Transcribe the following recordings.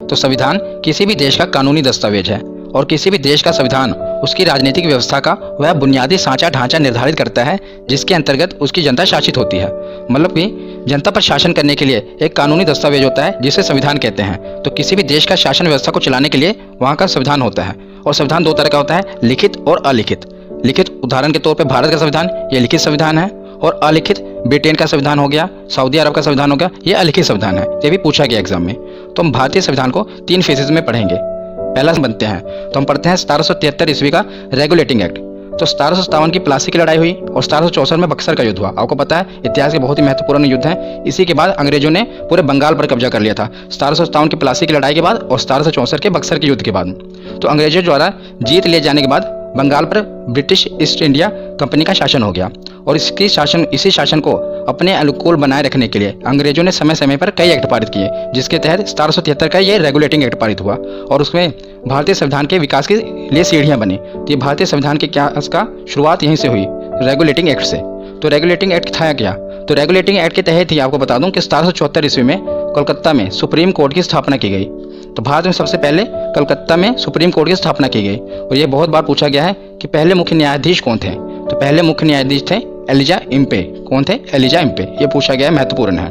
तो संविधान किसी भी देश का कानूनी दस्तावेज है और किसी भी देश का संविधान उसकी राजनीतिक व्यवस्था का वह बुनियादी सांचा ढांचा निर्धारित करता है जिसके अंतर्गत उसकी जनता शासित होती है। मतलब कि जनता पर शासन करने के लिए एक कानूनी दस्तावेज होता है जिसे संविधान कहते हैं। तो किसी भी देश का शासन व्यवस्था को चलाने के लिए वहाँ का संविधान होता है और संविधान दो तरह का होता है, लिखित और अलिखित। लिखित उदाहरण के तौर पर भारत का संविधान ये लिखित संविधान है और अलिखित ब्रिटेन का संविधान हो गया, सऊदी अरब का संविधान हो गया, ये अलिखित संविधान है। ये भी पूछा गया एग्जाम में। तो हम भारतीय संविधान को 3 फेजेज में पढ़ेंगे। पहला बनते हैं तो हम पढ़ते हैं 1773 ईस्वी का रेगुलेटिंग एक्ट। तो 1757 की प्लासी की लड़ाई हुई और 1764 में बक्सर का युद्ध हुआ। आपको पता है इतिहास के बहुत ही महत्वपूर्ण युद्ध हैं। इसी के बाद अंग्रेजों ने पूरे बंगाल पर कब्जा कर लिया था 1757 की प्लासी की लड़ाई के बाद और 1764 के बक्सर के युद्ध के बाद। तो अंग्रेजों द्वारा जीत ले जाने के बाद बंगाल पर ब्रिटिश ईस्ट इंडिया कंपनी का शासन हो गया और इसी शासन को अपने अनुकूल बनाए रखने के लिए अंग्रेजों ने समय समय पर कई एक्ट पारित किए, जिसके तहत 1773 का ये रेगुलेटिंग एक्ट पारित हुआ और उसमें भारतीय संविधान के विकास के लिए सीढ़ियां बनी। तो ये भारतीय संविधान के का शुरुआत यहीं से हुई, रेगुलेटिंग एक्ट से। तो रेगुलेटिंग एक्ट था क्या? तो रेगुलेटिंग एक्ट के तहत ही आपको बता दूं कि 1774 ईस्वी में कोलकाता में सुप्रीम कोर्ट की स्थापना की गई। तो भारत में सबसे पहले कलकत्ता में सुप्रीम कोर्ट की स्थापना की गई और ये बहुत बार पूछा गया है कि पहले मुख्य न्यायाधीश कौन थे। तो पहले मुख्य न्यायाधीश थे एलिजा इम्पे। कौन थे? Elijah Impey. ये पूछा गया है, महत्वपूर्ण है।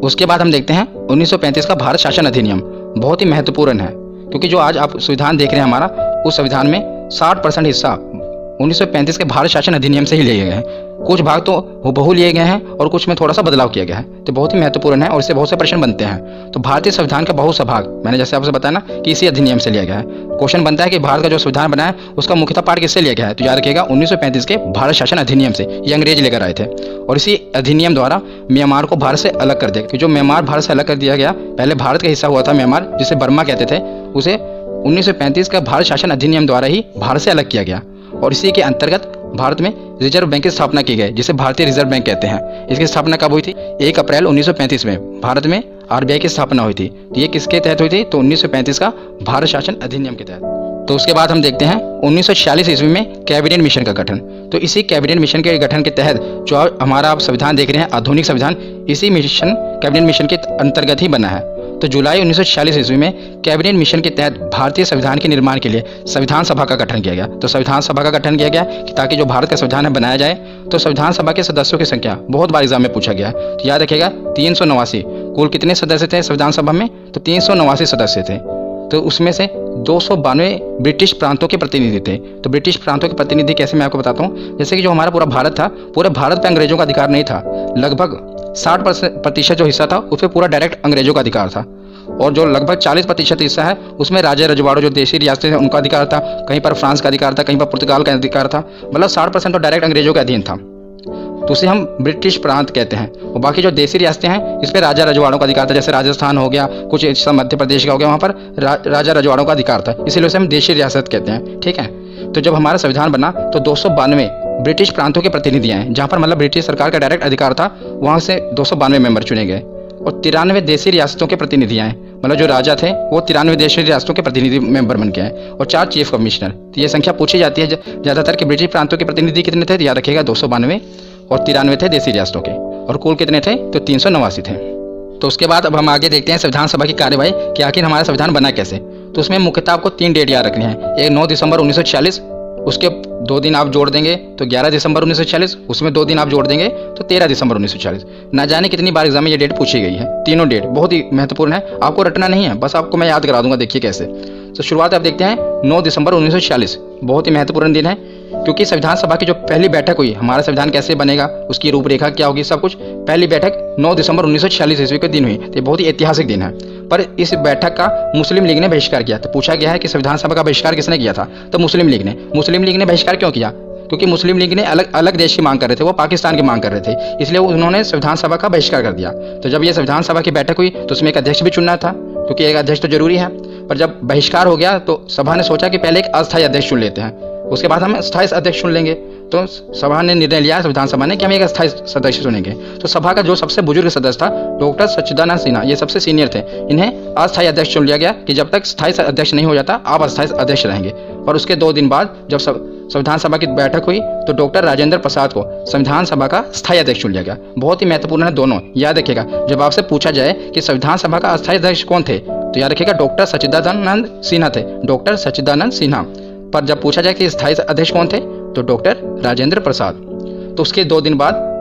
उसके बाद हम देखते हैं 1935 का भारत शासन अधिनियम। बहुत ही महत्वपूर्ण है क्योंकि जो आज आप संविधान देख रहे हैं हमारा, उस संविधान में 60% हिस्सा 1935 के भारत शासन अधिनियम से ही लिए गए हैं। कुछ भाग तो हुबहू लिए गए हैं और कुछ में थोड़ा सा बदलाव किया गया है। तो बहुत ही महत्वपूर्ण है और इससे बहुत से प्रश्न बनते हैं। तो भारतीय संविधान का बहुत सा भाग मैंने जैसे आपसे बताया ना कि इसी अधिनियम से लिया गया है। क्वेश्चन बनता है कि भारत का जो संविधान बना है उसका मुख्यतः पाठ किससे लिया गया है? तो याद रखिएगा 1935 के भारत शासन अधिनियम से। ये अंग्रेज लेकर आए थे और इसी अधिनियम द्वारा म्यांमार को भारत से अलग कर दिया। जो म्यांमार भारत से अलग कर दिया गया, पहले भारत का हिस्सा हुआ था म्यांमार, जिसे बर्मा कहते थे, उसे 1935 का भारत शासन अधिनियम द्वारा ही भारत से अलग किया गया और इसी के अंतर्गत भारत में रिजर्व बैंक की स्थापना की गई, जिसे भारतीय रिजर्व बैंक कहते हैं। इसकी स्थापना कब हुई थी? 1 अप्रैल 1935 में भारत में आरबीआई की स्थापना हुई थी। तो ये किसके तहत हुई थी? तो 1935 का भारत शासन अधिनियम के तहत। तो उसके बाद हम देखते हैं 1946 ईस्वी में कैबिनेट मिशन का गठन। तो इसी कैबिनेट मिशन के गठन के तहत जो हमारा आप संविधान देख रहे हैं, आधुनिक संविधान, इसी मिशन कैबिनेट मिशन के अंतर्गत ही बना है। तो जुलाई 1946 ईस्वी में कैबिनेट मिशन के तहत भारतीय संविधान के निर्माण के लिए संविधान सभा का गठन किया गया। तो संविधान सभा का गठन किया गया कि ताकि जो भारत का संविधान है बनाया जाए। तो संविधान सभा के सदस्यों की संख्या बहुत बार एग्जाम में पूछा गया है। तो याद रखिएगा 389। कुल कितने सदस्य थे संविधान सभा में? तो 389 सदस्य थे। तो उसमें से 292 ब्रिटिश प्रांतों के प्रतिनिधि थे। तो ब्रिटिश प्रांतों के प्रतिनिधि कैसे, मैं आपको बताता हूँ। जैसे कि जो हमारा पूरा भारत था, पूरे भारत पे अंग्रेजों का अधिकार नहीं था। लगभग 60% जो हिस्सा था उसमें पूरा डायरेक्ट अंग्रेजों का अधिकार था और जो लगभग 40% हिस्सा है उसमें राजा रजवाड़ों जो देशी रियासतें हैं उनका अधिकार था। कहीं पर फ्रांस का अधिकार था, कहीं पर पुर्तगाल का अधिकार था। मतलब 60% तो डायरेक्ट अंग्रेजों के अधीन था। तो उसे हम ब्रिटिश प्रांत कहते हैं। और बाकी जो देशी रियासतें हैं इस पर राजा रजवाड़ों का अधिकार था। जैसे राजस्थान हो गया, कुछ हिस्सा मध्य प्रदेश का हो गया, वहाँ पर राजा रजवाड़ों का अधिकार था, इसीलिए उसे हम देशी रियासत कहते हैं। ठीक है। तो जब हमारा संविधान बना तो 292 ब्रिटिश प्रांतों के प्रतिनिधि आए, जहाँ पर मतलब ब्रिटिश सरकार का डायरेक्ट अधिकार था, वहाँ से 292 मेंबर चुने गए और 93 देशी रियासतों के प्रतिनिधि आए। मतलब जो राजा थे वो 93 देशी रियासतों के प्रतिनिधि मेंबर बन के आए और 4 चीफ कमिश्नर। तो ये संख्या पूछी जाती है ज़्यादातर कि ब्रिटिश प्रांतों के प्रतिनिधि कितने थे? तो याद रखिएगा 292 और 93 थे देशी रियासतों के और कुल कितने थे? तो 389 थे। तो उसके बाद अब हम आगे देखते हैं संविधान सभा की कार्यवाही कि आखिर हमारा संविधान बना कैसे। तो उसमें मुख्यतः आपको 3 डेट याद रखनी है। एक 9 दिसंबर 1946, उसके 2 दिन आप जोड़ देंगे तो 11 दिसंबर 1946, उसमें 2 दिन आप जोड़ देंगे तो 13 दिसंबर 1946। ना जाने कितनी बार एग्जाम में ये डेट पूछी गई है। तीनों डेट बहुत ही महत्वपूर्ण है, आपको रटना नहीं है, बस आपको मैं याद करा दूंगा। देखिए कैसे। तो शुरुआत आप देखते हैं 9 दिसंबर 1946। बहुत ही महत्वपूर्ण दिन है क्योंकि संविधान सभा की जो पहली बैठक हुई, हमारा संविधान कैसे बनेगा, उसकी रूपरेखा क्या होगी, सब कुछ पहली बैठक 9 दिसंबर 1946 ईस्वी के दिन हुई। तो बहुत ही ऐतिहासिक दिन है। पर इस बैठक का मुस्लिम लीग ने बहिष्कार किया। तो पूछा गया है कि संविधान सभा का बहिष्कार किसने किया था? तो मुस्लिम लीग ने। मुस्लिम लीग ने बहिष्कार क्यों किया? क्योंकि मुस्लिम लीग ने अलग अलग देश की मांग कर रहे थे, वो पाकिस्तान की मांग कर रहे थे, इसलिए उन्होंने संविधान सभा का बहिष्कार कर दिया। तो जब ये संविधान सभा की बैठक हुई तो उसमें एक अध्यक्ष भी चुनना था क्योंकि एक अध्यक्ष तो जरूरी है। पर जब बहिष्कार हो गया तो सभा ने सोचा कि पहले एक अस्थायी अध्यक्ष चुन लेते हैं, उसके बाद हम स्थायी अध्यक्ष चुन लेंगे। तो सभा ने निर्णय लिया, संविधान सभा ने, कि हम एक अस्थायी सदस्य चुनेंगे। तो सभा का जो सबसे बुजुर्ग सदस्य था डॉक्टर सच्चिदानंद सिन्हा, ये सबसे सीनियर थे, इन्हें अस्थायी अध्यक्ष चुन लिया गया कि जब तक स्थायी अध्यक्ष नहीं हो जाता आप अस्थायी अध्यक्ष रहेंगे। और उसके 2 दिन बाद जब संविधान सभा की बैठक हुई तो डॉक्टर राजेंद्र प्रसाद को संविधान सभा का स्थायी अध्यक्ष चुन लिया गया। बहुत ही महत्वपूर्ण है दोनों, याद रखिएगा। जब आपसे पूछा जाए कि संविधान सभा का अस्थायी अध्यक्ष कौन थे तो याद रखिएगा डॉक्टर सच्चिदानंद सिन्हा थे, डॉक्टर सच्चिदानंद सिन्हा। पर जब पूछा जाए कि स्थायी अध्यक्ष कौन थे तो डॉक्टर राजेंद्र प्रसाद। तो उसके 2 दिन बाद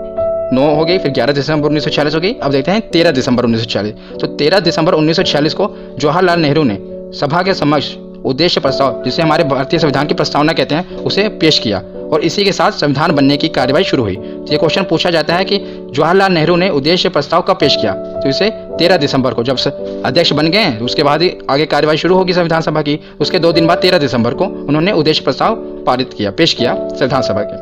9 हो गई, फिर 11 दिसंबर 1946 हो गई। अब देखते हैं 13 दिसंबर 1946। तो 13 दिसंबर 1946 को जवाहरलाल नेहरू ने सभा के समक्ष उद्देश्य प्रस्ताव, जिसे हमारे भारतीय संविधान की प्रस्तावना कहते हैं, उसे पेश किया और इसी के साथ संविधान बनने की कार्यवाही शुरू हुई। तो ये क्वेश्चन पूछा जाता है कि जवाहरलाल नेहरू ने उद्देश्य प्रस्ताव कब पेश किया, तो इसे 13 दिसंबर को, जब अध्यक्ष बन गए उसके बाद ही आगे कार्यवाही शुरू होगी संविधान सभा की। उसके 2 दिन बाद 13 दिसंबर को उन्होंने उद्देश्य प्रस्ताव पारित किया, पेश किया संविधान सभा के।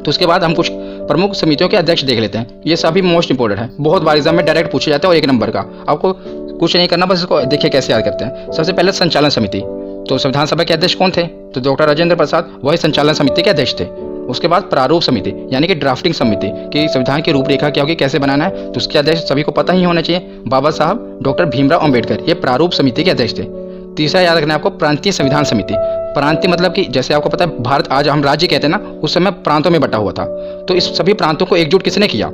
तो उसके बाद हम कुछ प्रमुख समितियों के अध्यक्ष देख लेते हैं। ये सभी मोस्ट इंपोर्टेंट है, बहुत बार एग्जाम में डायरेक्ट पूछे जाते हैं और 1 नंबर का। आपको कुछ नहीं करना, बस इसको देखिए कैसे याद करते हैं। सबसे पहले संचालन समिति, तो संविधान सभा के अध्यक्ष कौन थे तो डॉक्टर राजेंद्र प्रसाद, वही संचालन समिति के अध्यक्ष थे। उसके बाद प्रारूप समिति यानी कि ड्राफ्टिंग समिति कि संविधान की रूपरेखा क्या होगी, कैसे बनाना है, तो उसके अध्यक्ष सभी को पता ही होना चाहिए, बाबा साहब डॉक्टर भीमराव अंबेडकर, ये प्रारूप समिति के अध्यक्ष थे। तीसरा याद रखना है आपको, प्रांतीय संविधान समिति। प्रांतीय मतलब कि जैसे आपको पता है भारत आज हम राज्य कहते हैं ना, उस समय प्रांतों में बटा हुआ था। तो इस सभी प्रांतों को एकजुट किसने किया,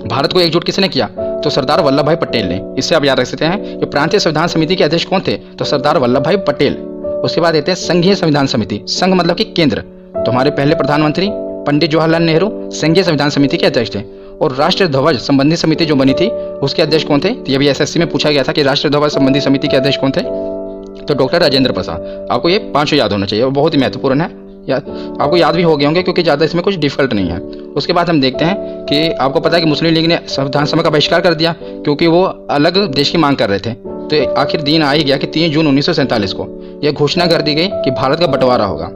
भारत को एकजुट किसने किया, तो सरदार वल्लभ भाई पटेल ने। इससे आप याद रख सकते हैं कि प्रांतीय संविधान समिति के अध्यक्ष कौन थे तो सरदार वल्लभ भाई पटेल। उसके बाद देते हैं संघीय संविधान समिति। संघ मतलब कि केंद्र, तो हमारे पहले प्रधानमंत्री पंडित जवाहरलाल नेहरू संघीय संविधान समिति के अध्यक्ष थे। और राष्ट्र ध्वज संबंधी समिति जो बनी थी उसके अध्यक्ष कौन थे, तो ये भी एसएससी में पूछा गया था कि राष्ट्र ध्वज संबंधी समिति के अध्यक्ष कौन थे, तो डॉक्टर राजेंद्र प्रसाद। आपको ये 5 याद होना चाहिए और बहुत ही महत्वपूर्ण है, आपको याद भी हो गए होंगे क्योंकि ज़्यादा इसमें कुछ डिफिकल्ट नहीं है। उसके बाद हम देखते हैं कि आपको पता है कि मुस्लिम लीग ने संविधान सभा का बहिष्कार कर दिया क्योंकि वो अलग देश की मांग कर रहे थे। तो आखिर दिन आ ही गया कि 3 जून 1947 को यह घोषणा कर दी गई कि भारत का बंटवारा होगा।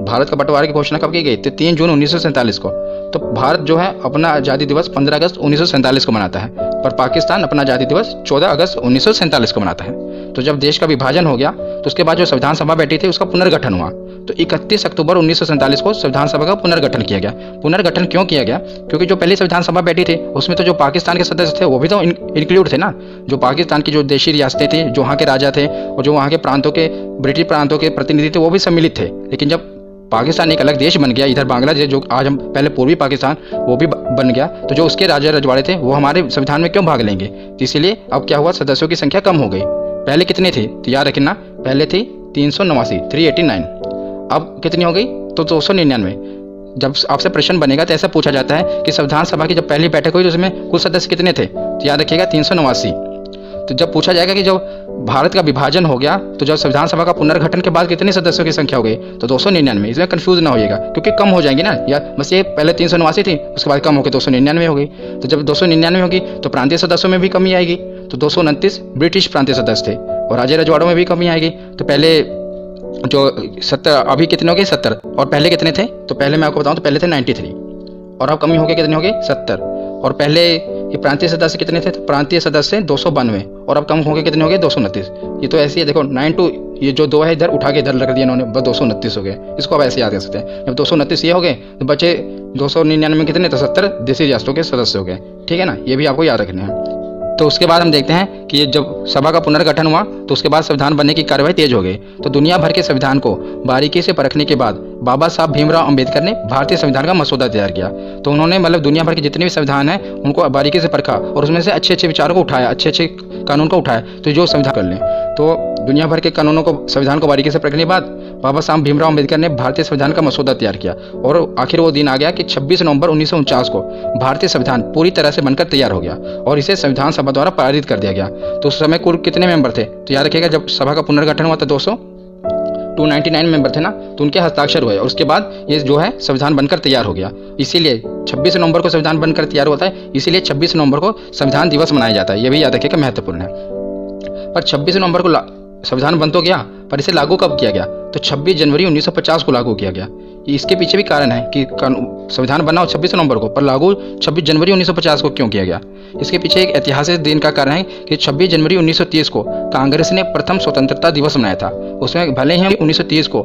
भारत का बंटवारे की घोषणा कब की गई, तो 3 जून 1947 को। तो भारत जो है अपना आज़ादी दिवस 15 अगस्त 1947 को मनाता है, पर पाकिस्तान अपना आज़ादी दिवस 14 अगस्त 1947 को मनाता है। तो जब देश का विभाजन हो गया तो उसके बाद जो संविधान सभा बैठी थी उसका पुनर्गठन हुआ। तो 31 अक्टूबर 1947 को संविधान सभा का पुनर्गठन किया गया। पुनर्गठन क्यों किया गया, क्योंकि जो पहली संविधान सभा बैठी थी उसमें तो जो पाकिस्तान के सदस्य थे वो भी तो इंक्लूड थे ना। जो पाकिस्तान की जो देशी रियासतें थी, जो वहाँ के राजा थे और जो वहाँ के प्रांतों के ब्रिटिश प्रांतों के प्रतिनिधि थे वो भी सम्मिलित थे। लेकिन जब पाकिस्तान एक अलग देश बन गया, इधर बांग्लादेश जो आज हम पहले पूर्वी पाकिस्तान वो भी बन गया, तो जो उसके राजा रजवाड़े थे वो हमारे संविधान में क्यों भाग लेंगे। तो इसीलिए अब क्या हुआ, सदस्यों की संख्या कम हो गई। पहले कितनी थी तो याद रखना, पहले थी 389, 389। अब कितनी हो गई तो 299। जब आपसे प्रश्न बनेगा तो ऐसा पूछा जाता है कि संविधान सभा की जब पहली बैठक हुई तो उसमें कुल सदस्य कितने थे, तो याद रखिएगा 389। तो जब पूछा जाएगा कि जब भारत का विभाजन हो गया तो जब संविधान सभा का पुनर्गठन के बाद कितने सदस्यों की संख्या हो गई तो 299। इसमें कंफ्यूज ना होइएगा क्योंकि कम हो जाएंगी ना यार, बस ये पहले 389 थी उसके बाद कम होकर 299 हो गई। तो जब 299 होगी तो प्रांतीय सदस्यों में भी कमी आएगी, तो 229 ब्रिटिश प्रांतीय सदस्य थे और राजे रजवाड़ों में भी कमी आएगी। तो पहले जो 70, अभी कितने हो गए 70, और पहले कितने थे तो पहले मैं आपको बताऊं तो पहले थे 93 और अब कमी हो गई कितने हो गए 70। और पहले ये प्रांतीय सदस्य कितने थे, तो प्रांतीय सदस्य 292 और अब कम हो गए कितने हो गए 229। ये तो ऐसे ही है, देखो 92 ये जो 2 है इधर उठा के इधर रख दिया इन्होंने, बस 229 हो गए। इसको अब ऐसे याद कर सकते हैं, जब 229 ये हो गए तो बचे 299 में कितने, तो 70 देशी रियासतों के सदस्य हो गए। ठीक है ना, ये भी आपको याद रखने हैं। तो उसके बाद हम देखते हैं कि जब सभा का पुनर्गठन हुआ तो उसके बाद संविधान बनने की कार्यवाही तेज हो गई। तो दुनिया भर के संविधान को बारीकी से परखने के बाद बाबा साहब भीमराव अंबेडकर ने भारतीय संविधान का मसौदा तैयार किया। तो उन्होंने मतलब दुनिया भर के जितने भी संविधान हैं उनको बारीकी से परखा और उसमें से अच्छे अच्छे विचारों को उठाया, अच्छे अच्छे कानून को उठाया, तो जो संविधान कर लें। तो दुनिया भर के कानूनों को, संविधान को बारीकी से परखने के बाद बाबा साहब भीमराव अंबेडकर ने भारतीय संविधान का मसौदा तैयार किया और आखिर वो दिन आ गया कि 26 नवंबर 1949 को भारतीय संविधान पूरी तरह से बनकर तैयार हो गया और इसे संविधान सभा द्वारा पारित कर दिया गया। तो उस समय कुल कितने मेंबर थे, तो याद रखिएगा जब सभा का पुनर्गठन हुआ था 299 मेंबर थे ना, तो उनके हस्ताक्षर हुए और उसके बाद ये जो है संविधान बनकर तैयार हो गया। इसीलिए 26 नवंबर को संविधान बनकर तैयार होता है, इसीलिए 26 नवंबर को संविधान दिवस मनाया जाता है। ये भी याद रखिएगा, महत्वपूर्ण है। पर 26 नवंबर को संविधान बन तो गया, पर इसे लागू कब किया गया, तो 26 जनवरी 1950 को लागू किया गया। इसके पीछे भी कारण है कि संविधान बना 26 नवंबर को, पर लागू 26 जनवरी 1950 को क्यों किया गया। इसके पीछे एक ऐतिहासिक दिन का कारण है कि 26 जनवरी 1930 को कांग्रेस ने प्रथम स्वतंत्रता दिवस मनाया था। उसमें भले ही 1930 को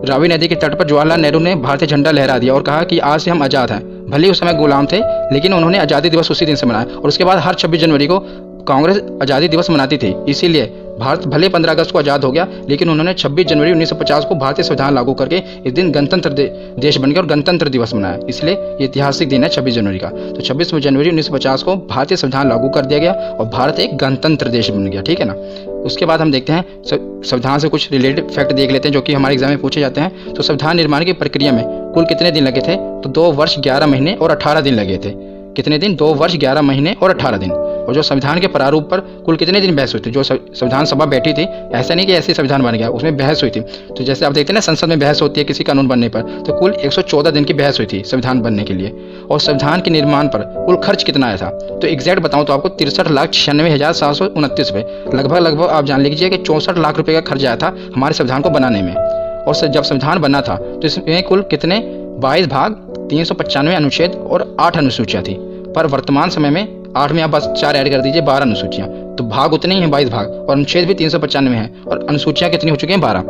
रावी नदी के तट पर जवाहरलाल नेहरू ने भारतीय झंडा लहरा दिया और कहा कि आज से हम आज़ाद हैं। भले ही उस समय गुलाम थे, लेकिन उन्होंने आज़ादी दिवस उसी दिन से मनाया और उसके बाद हर 26 जनवरी को कांग्रेस आज़ादी दिवस मनाती थी। इसीलिए भारत भले 15 अगस्त को आज़ाद हो गया, लेकिन उन्होंने 26 जनवरी 1950 को भारतीय संविधान लागू करके इस दिन गणतंत्र देश बन गया और गणतंत्र दिवस मनाया। इसलिए ये ऐतिहासिक दिन है 26 जनवरी का। तो 26 जनवरी 1950 को भारतीय संविधान लागू कर दिया गया और भारत एक गणतंत्र देश बन गया, ठीक है ना। उसके बाद हम देखते हैं संविधान से कुछ रिलेटेड फैक्ट देख लेते हैं जो कि हमारे एग्जाम में पूछे जाते हैं। तो संविधान निर्माण की प्रक्रिया में कुल कितने दिन लगे थे? तो 2 वर्ष 11 महीने और 18 दिन लगे थे। कितने दिन? 2 वर्ष 11 महीने और 18 दिन। और जो संविधान के प्रारूप पर कुल कितने दिन बहस हुई थी? जो संविधान सभा बैठी थी, ऐसा नहीं कि ऐसे संविधान बन गया, उसमें बहस हुई थी। तो जैसे आप देखते हैं ना, संसद में बहस होती है किसी कानून बनने पर, तो कुल 114 दिन की बहस हुई थी संविधान बनने के लिए। और संविधान के निर्माण पर कुल खर्च कितना आया था? तो एग्जैक्ट बताऊं तो आपको 63,96,729 रुपये, लगभग आप जान लीजिए कि 64 लाख रुपये का खर्च आया था हमारे संविधान को बनाने में। और जब संविधान बना था तो इसमें कुल कितने 22 भाग, 395 अनुच्छेद और 8 अनुसूचियाँ थी। पर वर्तमान समय में 8 में आप बस 4 ऐड कर दीजिए, 12 अनुसूचियाँ। तो भाग उतने ही हैं, 22 भाग, और अनुच्छेद भी 395 हैं, और अनुसूचियाँ कितनी हो चुकी हैं? 12।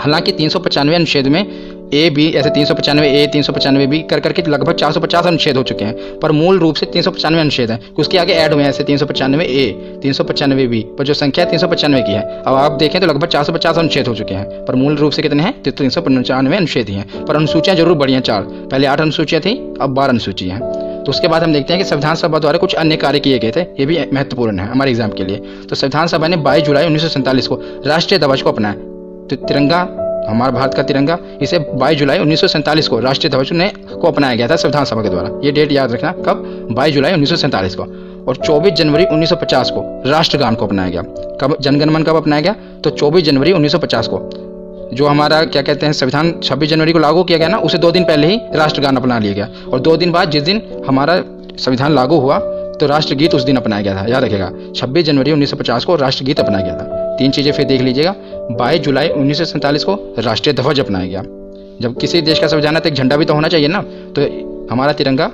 हालांकि 395 अनुच्छेद में ए बी, ऐसे 395 ए 395 बी कर करके लगभग 450 अनुच्छेद हो चुके हैं, पर मूल रूप से 395 अनुच्छेद हैं। उसके आगे ऐड हुए हैं ऐसे 395 ए 395 बी, पर जो संख्या 395 की है। अब आप देखें तो लगभग 450 अनुच्छेद हो चुके हैं, पर मूल रूप से कितने हैं? 395 अनुच्छेद ही हैं। पर अनुसूचियाँ जरूर बढ़ी हैं, 4, पहले 8 अनुसूचियाँ थी, अब 12 अनुसूचियाँ हैं। तो उसके बाद हम देखते हैं कि संविधान सभा द्वारा कुछ अन्य कार्य किए गए थे, ये भी महत्वपूर्ण है हमारे एग्जाम के लिए। तो संविधान सभा ने 22 जुलाई 1947 को राष्ट्रीय ध्वज को अपनाया। तो तिरंगा, हमारा भारत का तिरंगा, इसे 22 जुलाई 1947 को राष्ट्रीय ध्वज को अपनाया गया था संविधान सभा के द्वारा। ये डेट याद रखना, कब? 22 जुलाई 1947 को। और 24 जनवरी 1950 को राष्ट्रगान को अपनाया गया। कब जनगण मन कब अपनाया गया? तो 24 जनवरी 1950 को। जो हमारा क्या कहते हैं, संविधान 26 जनवरी को लागू किया गया ना, उसे 2 दिन पहले ही राष्ट्रगान अपना लिया गया। और 2 दिन बाद जिस दिन हमारा संविधान लागू हुआ तो राष्ट्रगीत उस दिन अपनाया गया था, याद रखिएगा। 26 जनवरी 1950 को राष्ट्रगीत अपनाया गया था। 3 चीज़ें फिर देख लीजिएगा। 22 जुलाई 1947 को राष्ट्रीय ध्वज अपनाया गया। जब किसी देश का संविधान है तो एक झंडा भी तो होना चाहिए ना, तो हमारा तिरंगा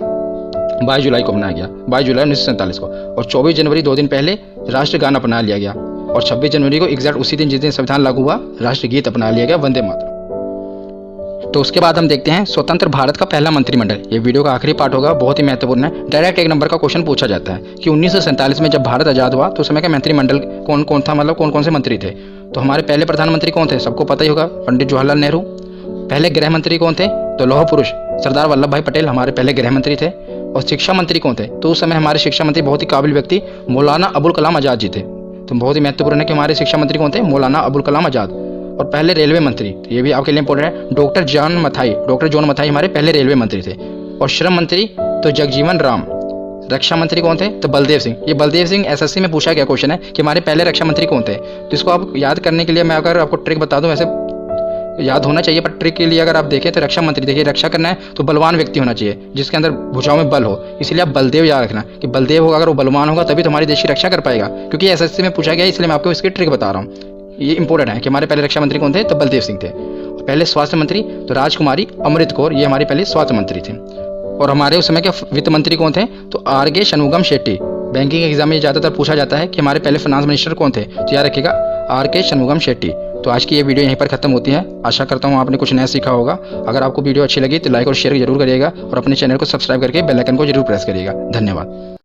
22 जुलाई को अपनाया गया, 22 जुलाई 1947 को। और 24 जनवरी 2 दिन पहले राष्ट्रगान अपना लिया गया। और 26 जनवरी को एग्जैक्ट उसी दिन जिस दिन संविधान लागू हुआ, राष्ट्रगीत अपना लिया गया, वंदे मातरम। तो उसके बाद हम देखते हैं स्वतंत्र भारत का पहला मंत्रिमंडल। ये वीडियो का आखिरी पार्ट होगा, बहुत ही महत्वपूर्ण है। डायरेक्ट 1 नंबर का क्वेश्चन पूछा जाता है कि 1947 में जब भारत आज़ाद हुआ तो उस समय का मंत्रिमंडल कौन कौन था, मतलब कौन कौन से मंत्री थे। तो हमारे पहले प्रधानमंत्री कौन थे? सबको पता ही होगा, पंडित जवाहरलाल नेहरू। पहले गृह मंत्री कौन थे? तो लौह पुरुष सरदार वल्लभ भाई पटेल हमारे पहले गृह मंत्री थे। और शिक्षा मंत्री कौन थे? तो उस समय हमारे शिक्षा मंत्री बहुत ही काबिल व्यक्ति मौलाना अबुल कलाम आज़ाद जी थे। तो बहुत ही महत्वपूर्ण है कि हमारे शिक्षा मंत्री कौन थे? मौलाना अबुल कलाम आज़ाद। और पहले रेलवे मंत्री, तो ये भी आपके लिए इंपॉर्टेंट है, डॉक्टर जॉन मथाई हमारे पहले रेलवे मंत्री थे। और श्रम मंत्री तो जगजीवन राम। रक्षा मंत्री कौन थे? तो बलदेव सिंह। ये बलदेव सिंह एसएससी में पूछा गया क्वेश्चन है कि हमारे पहले रक्षा मंत्री कौन थे। तो इसको आप याद करने के लिए मैं अगर आपको ट्रिक बता दूं, वैसे याद होना चाहिए, पर ट्रिक के लिए अगर आप देखें तो रक्षा मंत्री, देखिए रक्षा करना है तो बलवान व्यक्ति होना चाहिए जिसके अंदर भुजाओं में बल हो। इसलिए आप बलदेव याद रखना कि बलदेव होगा, अगर वो बलवान होगा तभी तो हमारी देश की रक्षा कर पाएगा, क्योंकि एसएससी में पूछा गया, इसलिए मैं आपको इसकी ट्रिक बता रहा हूँ। ये इंपॉर्टेंट है कि हमारे पहले रक्षा मंत्री कौन थे? तो बलदेव सिंह थे। पहले स्वास्थ्य मंत्री तो राजकुमारी अमृत कौर, ये हमारी पहले स्वास्थ्य मंत्री थे। और हमारे उस समय के वित्त मंत्री कौन थे? तो आर.के. शनमुगम शेट्टी। बैंकिंग एग्जाम में ज़्यादातर पूछा जाता है कि हमारे पहले फाइनेंस मिनिस्टर कौन थे, तो याद रखिएगा आर.के. शनमुगम शेट्टी। तो आज की ये वीडियो यहीं पर खत्म होती है। आशा करता हूँ आपने कुछ नया सीखा होगा। अगर आपको वीडियो अच्छी लगी तो लाइक और शेयर जरूर करिएगा और अपने चैनल को सब्सक्राइब करके बेल आइकन को जरूर प्रेस करिएगा। धन्यवाद।